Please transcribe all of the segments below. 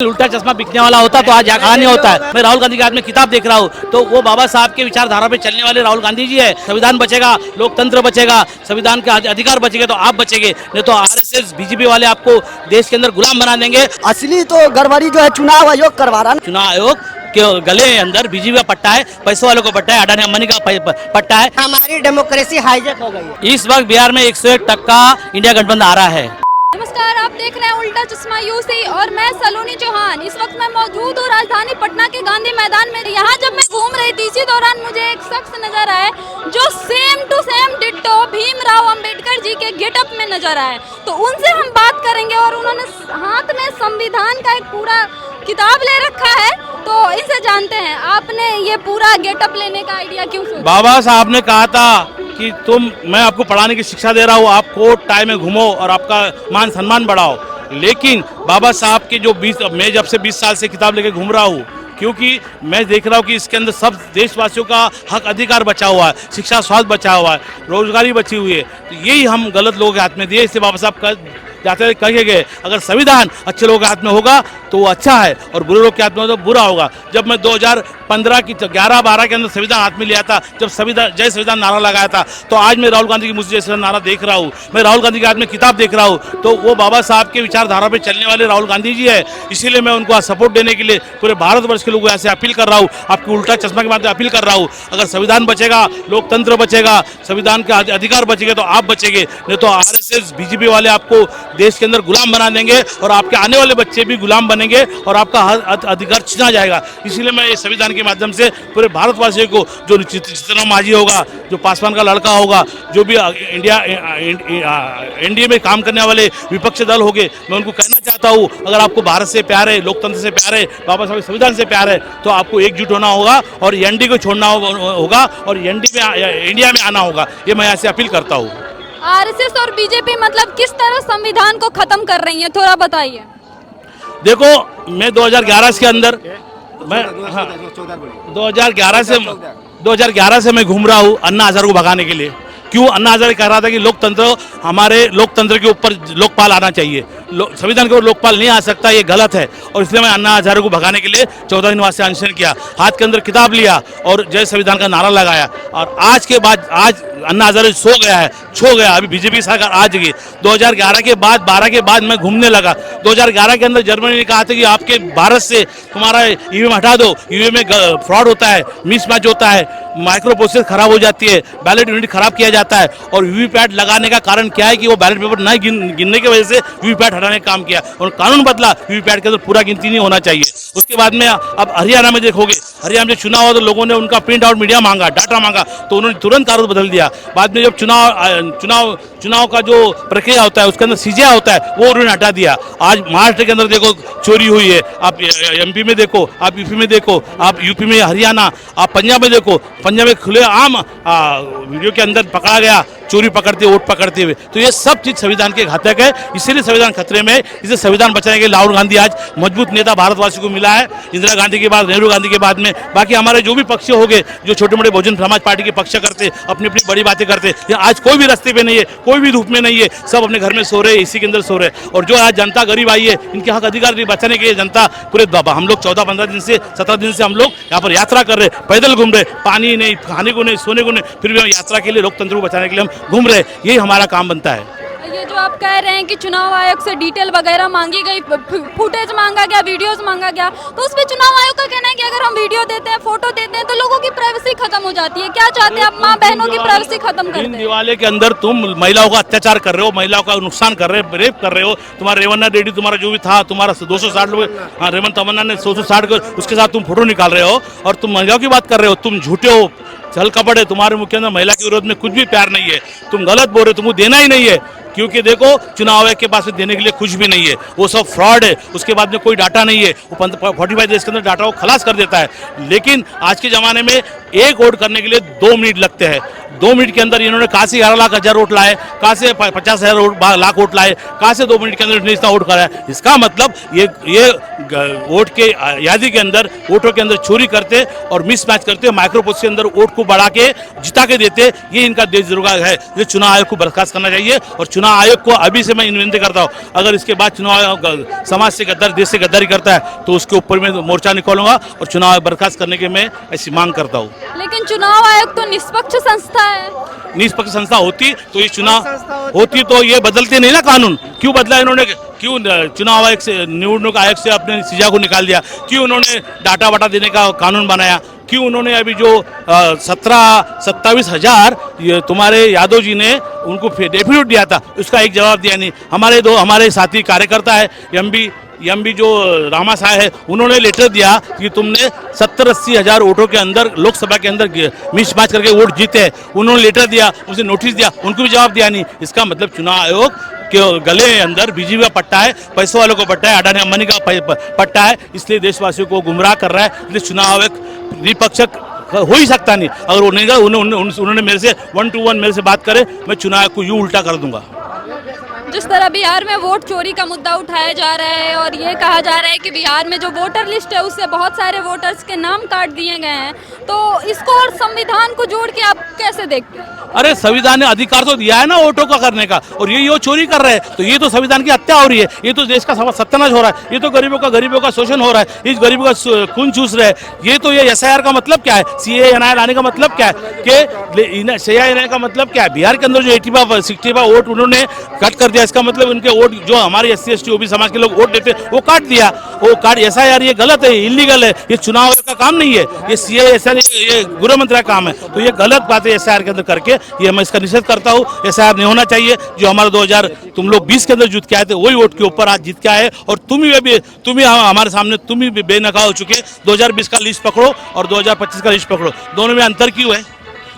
उल्टा चश्मा बिकने वाला होता तो आज यहाँ नहीं होता है। मैं राहुल गांधी के हाथ में किताब देख रहा हूँ तो वो बाबा साहब के विचारधारा पे चलने वाले राहुल गांधी जी है। संविधान बचेगा, लोकतंत्र बचेगा, संविधान के अधिकार बचेंगे तो आप बचेंगे, नहीं तो आरएसएस बीजेपी वाले आपको देश के अंदर गुलाम बना देंगे। असली तो गड़बड़ी जो है चुनाव आयोग करवा रहा है। चुनाव आयोग के गले अंदर बीजेपी का पट्टा है, पैसों वालों को पट्टा है, अडानी अंबानी का पट्टा है। हमारी डेमोक्रेसी हाईजेक हो गई है। इस वक्त बिहार में 101% इंडिया गठबंधन आ रहा है। नमस्कार, आप देख रहे हैं उल्टा चश्मा यूसी और मैं सलोनी चौहान। इस वक्त मैं मौजूद हूँ राजधानी पटना के गांधी मैदान में। यहाँ जब मैं घूम रही थी इसी दौरान मुझे एक शख्स नजर आए जो same to same ditto Bhimrao Ambedkar ji के गेटअप में नजर आए। तो उनसे हम बात करेंगे और उन्होंने हाथ में संविधान का एक पूरा किताब ले रखा है, तो इनसे जानते हैं आपने ये पूरा गेटअप लेने का आइडिया क्यों सोचा? बाबा साहब ने कहा था कि मैं आपको पढ़ाने की शिक्षा दे रहा हूँ, आप कोट टाई में घूमो और आपका मान सम्मान बढ़ाओ। लेकिन बाबा साहब के जो मैं जब से 20 साल से किताब लेके घूम रहा हूँ, क्योंकि मैं देख रहा हूँ कि इसके अंदर सब देशवासियों का हक अधिकार बचा हुआ है, शिक्षा स्वास्थ्य बचा हुआ है, रोजगारी बची हुई है। तो यही हम गलत लोगों के हाथ में दिए, इससे बाबा साहब जाते कहे गए अगर संविधान अच्छे लोगों के हाथ में होगा तो वो अच्छा है और बुरे लोग के हाथ में होगा तो बुरा होगा। जब मैं 2015 की 11-12 के अंदर संविधान हाथ में लिया था, जब संविधान जय संविधान नारा लगाया था, तो आज मैं राहुल गांधी की मुझे जैसे नारा देख रहा हूँ, मैं राहुल गांधी के हाथ में किताब देख रहा हूँ, तो वो बाबा साहब के विचारधारा पे चलने वाले राहुल गांधी जी है। इसीलिए मैं उनको सपोर्ट देने के लिए पूरे भारतवर्ष के लोगों से अपील कर रहा हूँ, आपकी उल्टा चश्मा के माध्यम से अपील कर रहा हूँ। अगर संविधान बचेगा, लोकतंत्र बचेगा, संविधान के अधिकार बचेंगे तो आप बचेंगे, नहीं तो आरएसएस बीजेपी वाले आपको देश के अंदर गुलाम बना देंगे और आपके आने वाले बच्चे भी गुलाम बनेंगे और आपका अधिकार छीना जाएगा। इसीलिए मैं इस संविधान के माध्यम से पूरे भारतवासियों को, जो चित्तरंजन मांझी होगा, जो पासवान का लड़का होगा, जो भी एनडीए में काम करने वाले विपक्षी दल होंगे, मैं उनको कहना चाहता हूँ अगर आपको भारत से प्यार है, लोकतंत्र से प्यार है, बाबा साहब संविधान से प्यार है, तो आपको एकजुट होना होगा और एनडीए को छोड़ना होगा और इंडिया में आना होगा। ये मैं यहाँ से अपील करता हूँ। आरएसएस और बीजेपी मतलब किस तरह संविधान को खत्म कर रही है, थोड़ा बताइए। देखो, मैं 2011 के अंदर मैं 2011 से मैं घूम रहा हूँ अन्ना हजारे को भगाने के लिए। क्यों? अन्ना हजारे कह रहा था कि हमारे लोकतंत्र के ऊपर लोकपाल आना चाहिए, संविधान के ऊपर लोकपाल नहीं आ सकता, ये गलत है। और इसलिए मैं अन्ना हजारे को भगाने के लिए 14 दिन वास्ते अनशन किया, हाथ के अंदर किताब लिया और जय संविधान का नारा लगाया। और आज अन्ना हजारे सो गया, अभी बीजेपी सरकार आ जाएगी। 2011 के बाद 12 के बाद मैं घूमने लगा। 2011 के अंदर जर्मनी ने कहा था कि आपके भारत से तुम्हारा ईवीएम हटा दो, ईवीएम में फ्रॉड होता है, मिसमैच होता है, माइक्रो प्रोसेस खराब हो जाती है, बैलेट यूनिट खराब किया जाता है। और वीवीपैट लगाने का कारण क्या है कि वो बैलेट पेपर नहीं गिनने की वजह से वीवीपैट हटाने का काम किया और कानून बदला, वीवीपैट के अंदर पूरा गिनती नहीं होना चाहिए। उसके बाद में अब हरियाणा में देखोगे, हरियाणा में चुनाव हुआ तो लोगों ने उनका प्रिंट आउट मीडिया मांगा, डाटा मांगा, तो उन्होंने तुरंत कानून बदल दिया। बाद में जब चुनाव का जो प्रक्रिया होता है उसके अंदर सीजिया होता है, वो उन्होंने हटा दिया। आज महाराष्ट्र के अंदर देखो चोरी हुई है, आप एमपी में देखो, आप यूपी में देखो, आप यूपी में हरियाणा, आप पंजाब में देखो, पंजाब में खुलेआम वीडियो के अंदर पकड़ा गया चोरी पकड़ते वोट पकड़ते हुए। तो ये सब चीज संविधान के घातक है, इसीलिए संविधान खतरे में है। इसे संविधान बचाने के लिए राहुल गांधी आज मजबूत नेता भारतवासियों को मिला है, इंदिरा गांधी के बाद, नेहरू गांधी के बाद में। बाकी हमारे जो भी पक्ष हो गए, जो छोटे मोटे बहुजन समाज पार्टी के पक्ष करते, अपनी अपनी बड़ी बातें करते, आज कोई भी रास्ते पे नहीं है, कोई भी धूप में नहीं है, सब अपने घर में सो रहे, इसी के अंदर सो रहे। और जो आज जनता गरीब आई है, इनके हक अधिकार बचाने के लिए जनता पूरे हम लोग 14-15 दिन से 17 दिन से हम लोग यहाँ पर यात्रा कर रहे, पैदल घूम रहे, पानी नहीं, खाने को नहीं, सोने को नहीं, फिर भी हम यात्रा के लिए, लोकतंत्र को बचाने के लिए हम घूम रहे। यही हमारा काम बनता है। ये जो आप कह रहे हैं कि चुनाव आयोग से डिटेल वगैरह मांगी गई, फुटेज मांगा गया, वीडियोस मांगा गया, तो उसमें चुनाव आयोग का कहना है कि अगर हम वीडियो देते हैं, फोटो देते हैं तो लोगों की प्राइवेसी खत्म हो जाती है। क्या चाहते हैं आप? माँ बहनों की प्राइवेसी खत्म कर दें। दिवाले के अंदर तुम महिलाओं का अत्याचार कर रहे हो, महिलाओं का नुकसान कर रहे हो, रेप कर रहे हो। तुम्हारा रेवन्ना रेड्डी, तुम्हारा जो भी था, तुम्हारा 260 लोग, रेवंत तमन्ना ने 260, उसके साथ तुम फोटो निकाल रहे हो और तुम महिलाओं की बात कर रहे हो। तुम झूठे हो, छल कपट है, तुम्हारे मुख के अंदर महिला के विरोध में कुछ भी प्यार नहीं है, तुम गलत बोल रहे हो, तुमको देना ही नहीं है। क्योंकि देखो, चुनाव आयोग के पास में देने के लिए कुछ भी नहीं है, वो सब फ्रॉड है। उसके बाद में कोई डाटा नहीं है, वो 45 डेज के अंदर डाटा को खलास कर देता है। लेकिन आज के ज़माने में एक वोट करने के लिए 2 मिनट लगते हैं। 2 मिनट के अंदर इन्होंने कहाँ से 11,00,000 वोट लाए, कहाँ से 50,000 लाख वोट लाए, कहाँ से 2 मिनट के अंदर इन्होंने इतना वोट कराया। इसका मतलब ये वोट के यादी के अंदर वोटों के अंदर चोरी करते और मिसमैच करते, माइक्रोपोस्ट के अंदर वोट को बढ़ा के जिता के देते। ये इनका देशद्रोह है। ये चुनाव आयोग को बर्खास्त करना चाहिए और चुनाव आयोग को अभी से मैं विनती करता हूँ, अगर इसके बाद चुनाव आयोग समाज से गद्दारी, देश से गद्दारी करता है तो उसके ऊपर में मोर्चा निकालूंगा और चुनाव आयोग बर्खास्त करने की मैं ऐसी मांग करता हूँ। लेकिन चुनाव आयोग तो निष्पक्ष संस्था है। निष्पक्ष संस्था होती तो ये चुनाव होती तो ये बदलते नहीं ना कानून। क्यों बदला इन्होंने? क्यों चुनाव आयोग से, निवडणूक आयोग से अपने सीजा को निकाल दिया? क्यों उन्होंने डाटा वाटा देने का कानून बनाया? क्यों उन्होंने अभी जो 27 हजार तुम्हारे यादव जी ने उनको डेफिनेट दिया था, उसका एक जवाब दिया नहीं। हमारे साथी कार्यकर्ता है एमबी जो रामा साहब है, उन्होंने लेटर दिया कि तुमने 70-80 हजार वोटों के अंदर लोकसभा के अंदर मिसमैच करके वोट जीते हैं। उन्होंने लेटर दिया, उसे नोटिस दिया, उनको भी जवाब दिया नहीं। इसका मतलब चुनाव आयोग के गले अंदर बीजेपी का पट्टा है, पैसों वालों को पट्टा है, अडानी अंबानी का पट्टा है, इसलिए देशवासियों को गुमराह कर रहा है। इसलिए चुनाव आयोग निष्पक्ष हो ही सकता नहीं। अगर वो नहीं, उन्होंने मेरे से 1 to 1 मेरे से बात करे, मैं चुनाव आयोग को यूँ उल्टा कर दूंगा। जिस तरह बिहार में वोट चोरी का मुद्दा उठाया जा रहा है और ये कहा जा रहा है कि बिहार में जो वोटर लिस्ट है उससे बहुत सारे वोटर्स के नाम काट दिए गए हैं, तो इसको और संविधान को जोड़ के आप कैसे देखते हैं? अरे संविधान ने अधिकार तो दिया है ना वोटों का करने का, और ये चोरी कर रहे हैं, तो ये तो संविधान की हत्या हो रही है। ये तो देश का सत्यानाश हो रहा है। ये तो गरीबों का शोषण हो रहा है। इस गरीबों का खून चूस रहे हैं। ये तो ये SIR का मतलब क्या है? CAA लाने का मतलब क्या है? कि CAA का मतलब क्या है? बिहार के अंदर जो 65 वोट उन्होंने कट कर दिया, इसका मतलब उनके वोट जो हमारे SC ST OBC समाज के लोग वोट देते वो काट दिया। वो काट SIR ये गलत है, इलीगल है। ये चुनाव आयोग का काम नहीं है, ये CAA SIR ये गृह मंत्रालय का काम है। तो ये गलत बात है SIR के अंदर करके, ये मैं इसका निषेध करता हूँ। SIR नहीं होना चाहिए। जो हमारे 2020 के अंदर जीत के आए थे वही वोट के ऊपर आज जीत के आए, और तुम ही हमारे सामने तुम ही बेनकाब हो चुके। 2020 का लिस्ट पकड़ो और 2025 का लिस्ट पकड़ो, दोनों में अंतर क्यों है?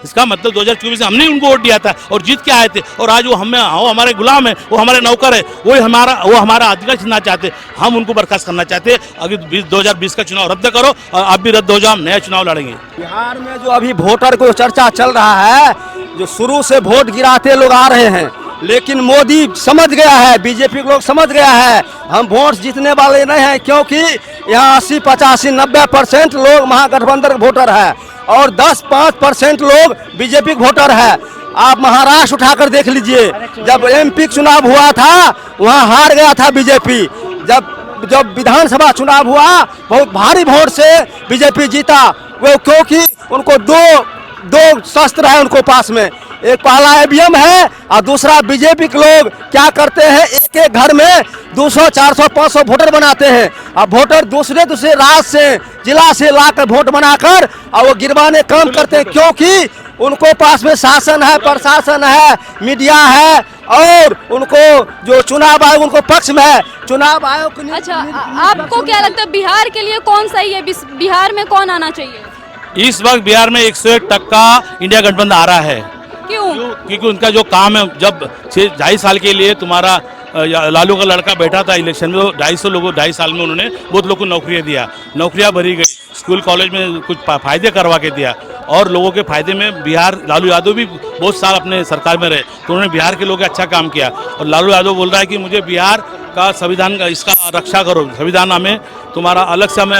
इसका मतलब 2024 में हमने उनको वोट दिया था और जीत के आए थे, और आज वो हमारे गुलाम है, वो हमारे नौकर है, वो हमारा अधिकार छीनना चाहते। हम उनको बर्खास्त करना चाहते। अभी 2020 का चुनाव रद्द करो और आप भी रद्द हो जाओ, हम नया चुनाव लड़ेंगे। बिहार में जो अभी वोटर को चर्चा चल रहा है, जो शुरू से वोट गिराते लोग आ रहे हैं, लेकिन मोदी समझ गया है, बीजेपी के लोग समझ गया है हम वोट जीतने वाले नहीं हैं, क्योंकि यहाँ 80, 85, 90% लोग महागठबंधन के वोटर है और 10-5% लोग बीजेपी के वोटर है। आप महाराष्ट्र उठाकर देख लीजिए, जब MP चुनाव हुआ था वहाँ हार गया था बीजेपी। जब विधानसभा चुनाव हुआ बहुत भारी वोट से बीजेपी जीता, वो क्योंकि उनको दो शस्त्र है उनको पास में, एक पहला EVM है और दूसरा बीजेपी के लोग क्या करते हैं, एक घर में 200, 400, 500 वोटर बनाते हैं और वोटर दूसरे राज्य से, जिला से लाकर वोट बनाकर और वो गिरवाने काम करते हैं, क्योंकि उनको पास में शासन है, प्रशासन है, मीडिया है और उनको जो चुनाव आयोग उनको पक्ष में है। चुनाव आयोग अच्छा, आपको क्या लगता है बिहार के लिए कौन सही है? बिहार में कौन आना चाहिए? इस वक्त बिहार में 101% इंडिया गठबंधन आ रहा है। क्यों? क्योंकि उनका जो काम है, जब 2.5 साल के लिए तुम्हारा लालू का लड़का बैठा था इलेक्शन में, 2.5 साल में उन्होंने बहुत लोगों को नौकरियां भरी गई, स्कूल कॉलेज में कुछ फायदे करवा के दिया, और लोगों के फायदे में बिहार, लालू यादव भी बहुत साल अपने सरकार में रहे, तो उन्होंने बिहार के लोग अच्छा काम किया। और लालू यादव बोल रहा है कि मुझे बिहार का संविधान का इसका रक्षा करो, संविधान हमें तुम्हारा अलग से हमें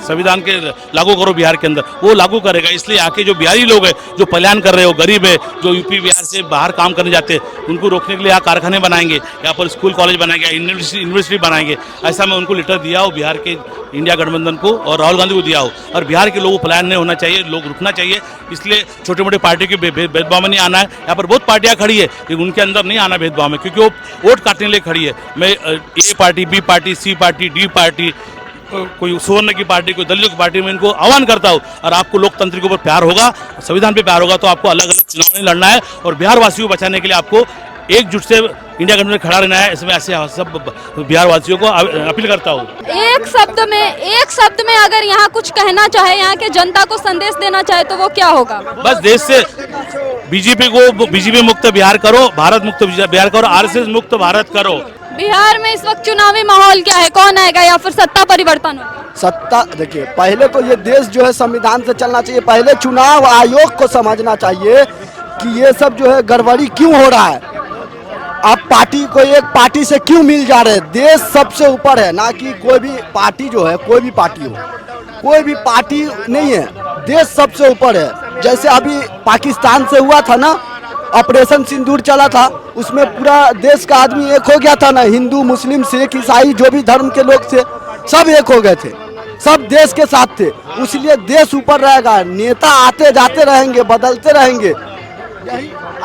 संविधान के लागू करो बिहार के अंदर, वो लागू करेगा। इसलिए आके जो बिहारी लोग हैं, जो पलायन कर रहे हो, गरीब है, जो यूपी बिहार से बाहर काम करने जाते हैं, उनको रोकने के लिए यहाँ कारखाने बनाएंगे, यहाँ पर स्कूल कॉलेज बनाएंगे, यूनिवर्सिटी बनाएंगे। ऐसा मैं उनको लेटर दिया हो बिहार के इंडिया गठबंधन को और राहुल गांधी को दिया हो। और बिहार के लोगों को पलायन नहीं होना चाहिए, लोग रुकना चाहिए। इसलिए छोटे मोटे पार्टी के भेदभाव में नहीं आना है। यहाँ पर बहुत पार्टियाँ खड़ी है, लेकिन उनके अंदर नहीं आना भेदभाव में, क्योंकि वो वोट काटने के लिए खड़ी है। मैं A party, B party, C party, D party, कोई सुवर्ण की पार्टी, कोई दलितों की पार्टी में इनको आह्वान करता हूँ। और आपको लोकतंत्र के ऊपर प्यार होगा, संविधान पे प्यार होगा, तो आपको अलग अलग चुनाव नहीं लड़ना है और बिहार वासियों को बचाने के लिए आपको एकजुट से इंडिया गठबंधन में खड़ा रहना है। इसमें ऐसे सब बिहार वासियों को अपील करता हूँ। एक शब्द में अगर यहाँ कुछ कहना चाहे, यहाँ के जनता को संदेश देना चाहे, तो वो क्या होगा? बस देश से बीजेपी मुक्त बिहार करो, भारत मुक्त बिहार करो, RSS मुक्त भारत करो। बिहार में इस वक्त चुनावी माहौल क्या है, कौन आएगा या फिर सत्ता परिवर्तन होगा? सत्ता देखिए, पहले तो ये देश जो है संविधान से चलना चाहिए। पहले चुनाव आयोग को समझना चाहिए कि ये सब जो है गड़बड़ी क्यों हो रहा है। आप पार्टी को एक पार्टी से क्यों मिल जा रहे हैं। देश सबसे ऊपर है, ना कि कोई भी पार्टी जो है, कोई भी पार्टी हो, कोई भी पार्टी नहीं है, देश सबसे ऊपर है। जैसे अभी पाकिस्तान से हुआ था ना, ऑपरेशन सिंदूर चला था, उसमें पूरा देश का आदमी एक हो गया था ना, हिंदू मुस्लिम सिख ईसाई जो भी धर्म के लोग थे सब एक हो गए थे, सब देश के साथ थे। इसलिए देश ऊपर रहेगा। नेता आते जाते रहेंगे, बदलते रहेंगे।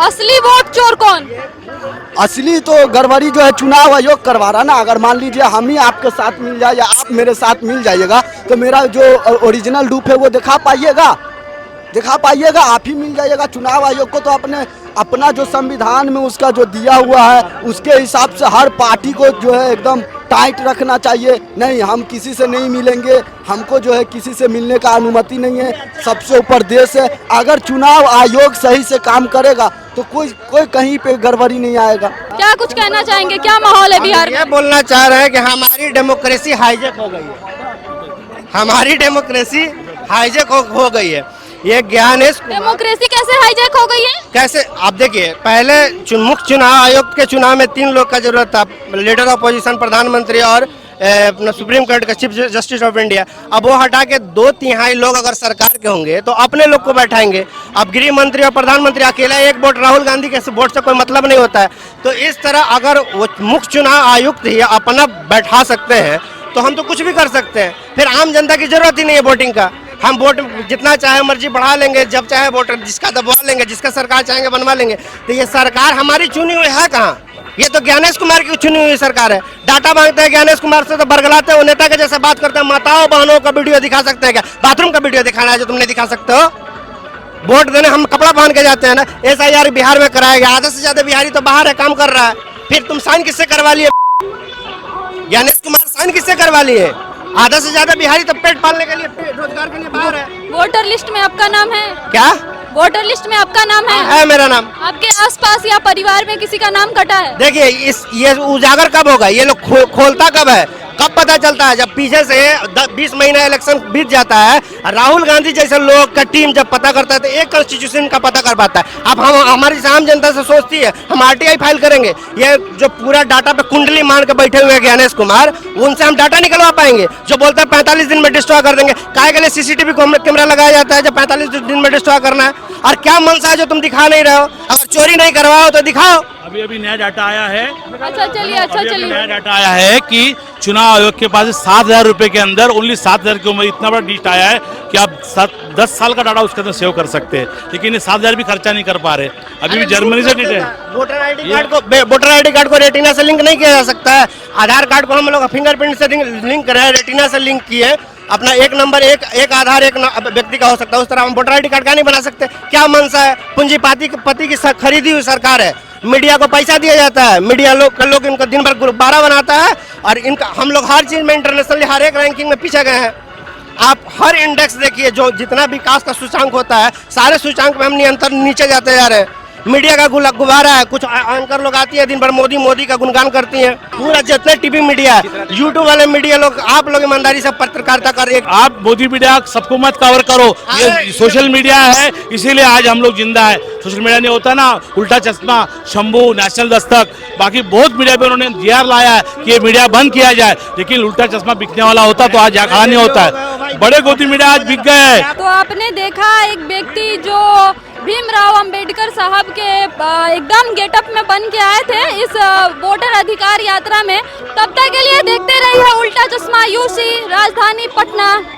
असली वोट चोर कौन? असली तो गड़बड़ी जो है चुनाव आयोग करवा रहा ना। अगर मान लीजिए हम ही आपके साथ मिल जाए या आप मेरे साथ मिल जाइएगा तो मेरा जो ओरिजिनल रूप है वो दिखा पाइएगा, आप ही मिल जाइएगा। चुनाव आयोग को तो अपना जो संविधान में उसका जो दिया हुआ है उसके हिसाब से हर पार्टी को जो है एकदम टाइट रखना चाहिए। नहीं, हम किसी से नहीं मिलेंगे, हमको जो है किसी से मिलने का अनुमति नहीं है, सबसे ऊपर देश है। अगर चुनाव आयोग सही से काम करेगा तो कोई कहीं पे गड़बड़ी नहीं आएगा। क्या कुछ कहना चाहेंगे, क्या माहौल है बिहार में? ये बोलना चाह रहे हैं कि हमारी डेमोक्रेसी हाईजेक हो गई है, हमारी डेमोक्रेसी हाईजेक हो गई है। ये ज्ञानेश डेमोक्रेसी कैसे हाईजैक हो गई है? कैसे, आप देखिए, पहले मुख्य चुनाव आयोग के चुनाव में 3 लोग का जरूरत था, लीडर ऑपोजिशन, प्रधानमंत्री और अपना सुप्रीम कोर्ट का चीफ जस्टिस ऑफ इंडिया। अब वो हटा के 2/3 लोग अगर सरकार के होंगे तो अपने लोग को बैठाएंगे। अब गृह मंत्री और प्रधानमंत्री अकेला एक वोट, राहुल गांधी के वोट से कोई मतलब नहीं होता है। तो इस तरह अगर वो मुख्य चुनाव आयुक्त ही अपना बैठा सकते हैं तो हम तो कुछ भी कर सकते हैं। फिर आम जनता की जरूरत ही नहीं है वोटिंग का। हम वोट जितना चाहे मर्जी बढ़ा लेंगे, जब चाहे वोट जिसका दबवा लेंगे, जिसका सरकार चाहेंगे बनवा लेंगे। तो ये सरकार हमारी चुनी हुई है कहाँ? ये तो ज्ञानेश कुमार की चुनी हुई सरकार है। डाटा मांगते हैं ज्ञानेश कुमार से तो बरगलाते हैं, वो नेता के जैसे बात करते हैं। माताओं बहनों का वीडियो दिखा सकते हैं क्या? बाथरूम का वीडियो दिखाना है जो तुम नहीं दिखा सकते हो? वोट देने हम कपड़ा पहन के जाते हैं ना। SIR बिहार में कराया गया, आधा से ज्यादा बिहारी तो बाहर है, काम कर रहा है। फिर तुम साइन किससे करवा लिए? ज्ञानेश कुमार साइन किससे करवा लिए? आधा से ज्यादा बिहारी तो पेट पालने के लिए, रोजगार के लिए बाहर है। वोटर लिस्ट में आपका नाम है क्या? वोटर लिस्ट में आपका नाम है मेरा नाम। आपके आसपास या परिवार में किसी का नाम कटा है? देखिए, ये उजागर कब होगा? ये लोग खोलता कब है? कब पता चलता है? जब पीछे से 20 महीना इलेक्शन बीत जाता है। राहुल गांधी जैसे लोग का टीम जब पता करता है तो एक कॉन्स्टिट्यूशन का पता कर पाता है। अब हम हमारी आम जनता से सोचती है हम RTI फाइल करेंगे। ये जो पूरा डाटा पे कुंडली मान के बैठे हुए ज्ञानेश कुमार, उनसे हम डाटा निकलवा पाएंगे? जो बोलते हैं 45 दिन में डिस्ट्रॉय कर देंगे। काहे के लिए CCTV कैमरा लगाया जाता है जब 45 दिन में डिस्ट्रॉय करना है? और क्या मनसा है जो तुम दिखा नहीं रहे हो? अगर चोरी नहीं करवाओ तो दिखाओ। अभी नया डाटा आया है। अच्छा चलिए नया डाटा आया है कि चुनाव आयोग के पास 7,000 रुपए के अंदर ओनली 7,000 की उम्र, इतना बड़ा लिस्ट आया है कि आप 10 साल का डाटा उसके अंदर सेव कर सकते हैं। लेकिन ये 7,000 भी खर्चा नहीं कर पा रहे। अभी भी जर्मनी से डेटा है। वोटर आईडी कार्ड को रेटिना से लिंक नहीं किया जा सकता है। आधार कार्ड को हम लोग फिंगरप्रिंट से लिंक कर रहे हैं, रेटिना से लिंक किए। अपना एक नंबर एक आधार एक व्यक्ति का हो सकता है, उस तरह हम वोटर आईडी कार्ड का नहीं बना सकते? क्या मनसा है? पूंजीपति की खरीदी हुई सरकार है। मीडिया को पैसा दिया जाता है, मीडिया लोग इनको दिन भर गुब्बारा बनाता है। और इनका हम लोग हर चीज में इंटरनेशनली हर एक रैंकिंग में पीछे गए हैं। आप हर इंडेक्स देखिए, जो जितना विकास का सूचांक होता है, सारे सूचांक में हम निरंतर नीचे जाते जा रहे हैं। मीडिया का गुब्बारा है। कुछ एंकर लोग आती है दिन भर मोदी का गुणगान करती हैं। पूरा जितने टीवी मीडिया है, यूट्यूब वाले मीडिया लोग, आप लोग ईमानदारी से पत्रकारिता कर रही है। आप मोदी मीडिया सबको मत कवर करो, ये सोशल मीडिया है, इसीलिए आज हम लोग जिंदा है। सोशल मीडिया नहीं होता ना, उल्टा चश्मा, शंभू, नेशनल दस्तक, बाकी बहुत मीडिया पे उन्होंने GR लाया है कि ये मीडिया बंद किया जाए। लेकिन उल्टा चश्मा बिकने वाला होता तो आज खड़ा नहीं होता है। बड़े गोदी मीडिया आज बिक गए हैं। तो आपने देखा एक व्यक्ति जो भीमराव अंबेडकर साहब के एकदम गेटअप में बन के आए थे इस वोटर अधिकार यात्रा में। तब तक के लिए देखते रहिए उल्टा चश्मा UC राजधानी पटना।